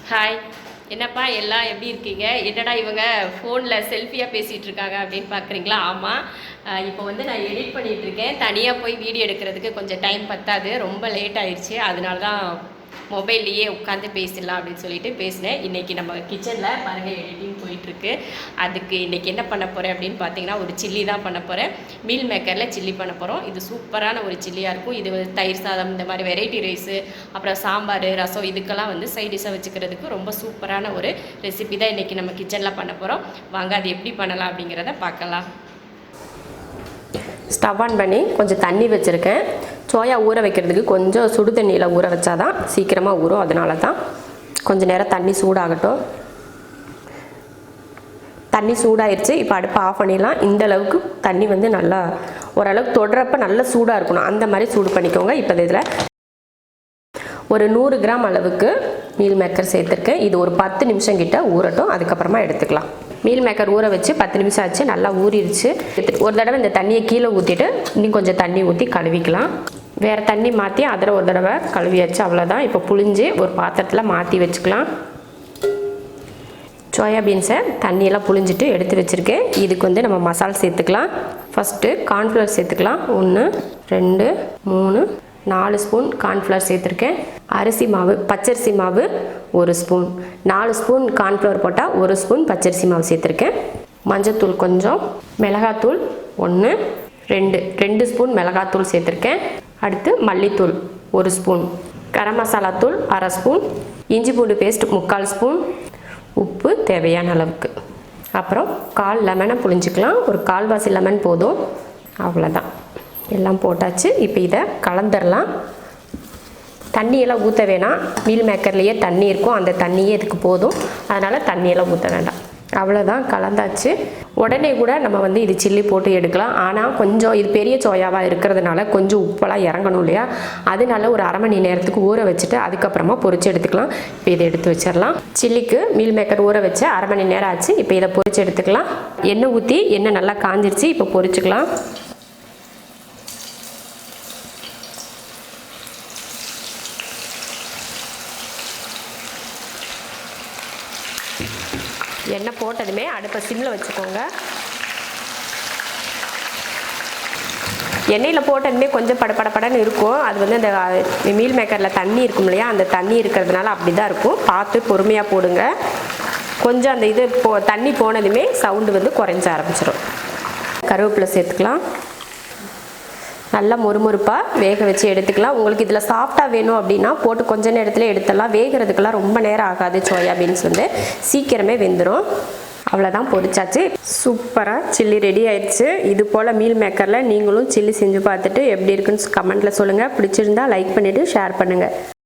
Hi, என்னப்பா எல்லாம் எப்படி இருக்கீங்க? என்னடா இவங்க ஃபோனில் செல்ஃபியாக பேசிகிட்டு இருக்காங்க அப்படின்னு பார்க்குறீங்களா? ஆமாம், இப்போ வந்து நான் எடிட் பண்ணிகிட்ருக்கேன். தனியாக போய் வீடியோ எடுக்கிறதுக்கு கொஞ்சம் டைம் பத்தாது, ரொம்ப லேட் ஆயிடுச்சு. அதனால தான் மொபைல்லையே உட்காந்து பேசிடலாம் அப்படின்னு சொல்லிட்டு பேசினேன். இன்றைக்கி நம்ம கிச்சனில் பாருங்கள் எடிட்டிங் போயிட்டுருக்கு. அதுக்கு இன்றைக்கி என்ன பண்ண போகிறேன் அப்படின்னு பார்த்தீங்கன்னா, ஒரு சில்லி தான் பண்ண போகிறேன். மீல் மேக்கரில் சில்லி பண்ண போகிறோம். இது சூப்பரான ஒரு சில்லியாக இருக்கும். இது தயிர் சாதம், இந்த மாதிரி வெரைட்டி ரைஸு, அப்புறம் சாம்பார், ரசம், இதுக்கெல்லாம் வந்து சைட் டிஷ்ஷாக வச்சுக்கிறதுக்கு ரொம்ப சூப்பரான ஒரு ரெசிபி தான் இன்றைக்கி நம்ம கிச்சனில் பண்ண போகிறோம். வாங்க அது எப்படி பண்ணலாம் அப்படிங்கிறத பார்க்கலாம். ஸ்டவ் ஆன் பண்ணி கொஞ்சம் தண்ணி வச்சுருக்கேன். சோயா ஊற வைக்கிறதுக்கு கொஞ்சம் சுடு தண்ணியில் ஊற வச்சா தான் சீக்கிரமாக ஊறும். அதனால தான் கொஞ்சம் நேரம் தண்ணி சூடாகட்டும். தண்ணி சூடாயிருச்சு. இப்போ அடுப்பை ஆஃப் பண்ணிடலாம். இந்த அளவுக்கு தண்ணி வந்து நல்லா ஓரளவுக்கு தொடுறப்ப நல்லா சூடாக இருக்கணும். அந்த மாதிரி சூடு பண்ணிக்கோங்க. இப்போ இதில் ஒரு 100 கிராம் அளவுக்கு மீல் மேக்கர் சேர்த்துருக்கேன். இது ஒரு 10 நிமிஷம் கிட்ட ஊறட்டும். அதுக்கப்புறமா எடுத்துக்கலாம். மீல் மேக்கர் ஊற வச்சு 10 நிமிஷம் ஆச்சு. நல்லா ஊறிடுச்சு. ஒரு தடவை இந்த தண்ணியை கீழே ஊற்றிட்டு இன்னும் கொஞ்சம் தண்ணி ஊற்றி கழுவிக்கலாம். வேறு தண்ணி மாற்றி அதில் ஒரு தடவை கழுவியாச்சு. அவ்வளோதான். இப்போ புழிஞ்சு ஒரு பாத்திரத்தில் மாற்றி வச்சுக்கலாம். சோயாபீன்ஸை தண்ணியெல்லாம் புழிஞ்சிட்டு எடுத்து வச்சுருக்கேன். இதுக்கு வந்து நம்ம மசாலா சேர்த்துக்கலாம். ஃபஸ்ட்டு கார்ன்ஃப்ளவர் சேர்த்துக்கலாம். 1 2 3 4 ஸ்பூன் கார்ன்ஃப்ளவர் சேர்த்துருக்கேன். அரிசி மாவு, பச்சரிசி மாவு 1 ஸ்பூன். 4 ஸ்பூன் கார்ன்ஃப்ளவர் போட்டால் 1 ஸ்பூன் பச்சரிசி மாவு சேர்த்துருக்கேன். மஞ்சத்தூள் கொஞ்சம், மிளகாத்தூள் 1 2 ஸ்பூன் மிளகாத்தூள் சேர்த்துருக்கேன். அடுத்து மல்லித்தூள் 1 ஸ்பூன், கரம் மசாலா தூள் 1/2 ஸ்பூன், இஞ்சி பூண்டு பேஸ்ட் 3/4 ஸ்பூன், உப்பு தேவையான அளவுக்கு. அப்புறம் 1/4 லெமனை புழிஞ்சிக்கலாம். ஒரு 1/4 லெமன் போதும். அவ்வளோதான், எல்லாம் போட்டாச்சு. இப்போ இதை கலந்துடலாம். தண்ணியெல்லாம் ஊற்ற வேணாம். மீல் மேக்கர்லேயே தண்ணி இருக்கும். அந்த தண்ணியே இதுக்கு போதும். அதனால் தண்ணியெல்லாம் ஊற்ற வேண்டாம். அவ்வளோதான், கலந்தாச்சு. உடனே கூட நம்ம வந்து இது சில்லி போட்டு எடுக்கலாம். ஆனால் கொஞ்சம் இது பெரிய சோயாவாக இருக்கிறதுனால கொஞ்சம் உப்பெல்லாம் இறங்கணும் இல்லையா? அதனால ஒரு 1/2 மணி நேரத்துக்கு ஊற வச்சுட்டு அதுக்கப்புறமா பொரிச்சு எடுத்துக்கலாம். இப்போ இதை எடுத்து வச்சிடலாம். சில்லிக்கு மீல் மேக்கர் ஊற வச்சு 1/2 மணி நேரம் ஆச்சு. இப்போ இதை பொரிச்சு எடுத்துக்கலாம். எண்ணெய் ஊற்றி எண்ணெய் நல்லா காஞ்சிருச்சு. இப்போ பொரிச்சுக்கலாம். எண்ணெய் போட்டதுமே அடுப்பை சிம்மில் வச்சுக்கோங்க. எண்ணெயில் போட்டதுமே கொஞ்சம் படப்படன்னு இருக்கும். அது வந்து அந்த மீல் மேக்கரில் தண்ணி இருக்கும் இல்லையா? அந்த தண்ணி இருக்கிறதுனால அப்படி தான் இருக்கும். பார்த்து பொறுமையாக போடுங்க. கொஞ்சம் அந்த இது தண்ணி போனதுமே சவுண்டு வந்து குறைஞ்ச ஆரம்பிச்சிடும். கருவேப்பிலை சேர்த்துக்கலாம். நல்லா மொறுமொறுப்பாக வேக வச்சு எடுத்துக்கலாம். உங்களுக்கு இதில் சாஃப்டாக வேணும் அப்படின்னா போட்டு கொஞ்ச நேரத்தில் எடுத்துடலாம். வேகிறதுக்கெல்லாம் ரொம்ப நேரம் ஆகாது. சோயாபீன்ஸ் வந்து சீக்கிரமே வெந்துடும். அவ்வளோதான், பொரிச்சாச்சு. சூப்பராக சில்லி ரெடி ஆயிடுச்சு. இது போல் மீல் மேக்கரில் நீங்களும் சில்லி செஞ்சு பார்த்துட்டு எப்படி இருக்குன்னு கமெண்ட்டில் சொல்லுங்கள். பிடிச்சிருந்தா லைக் பண்ணிவிட்டு ஷேர் பண்ணுங்கள்.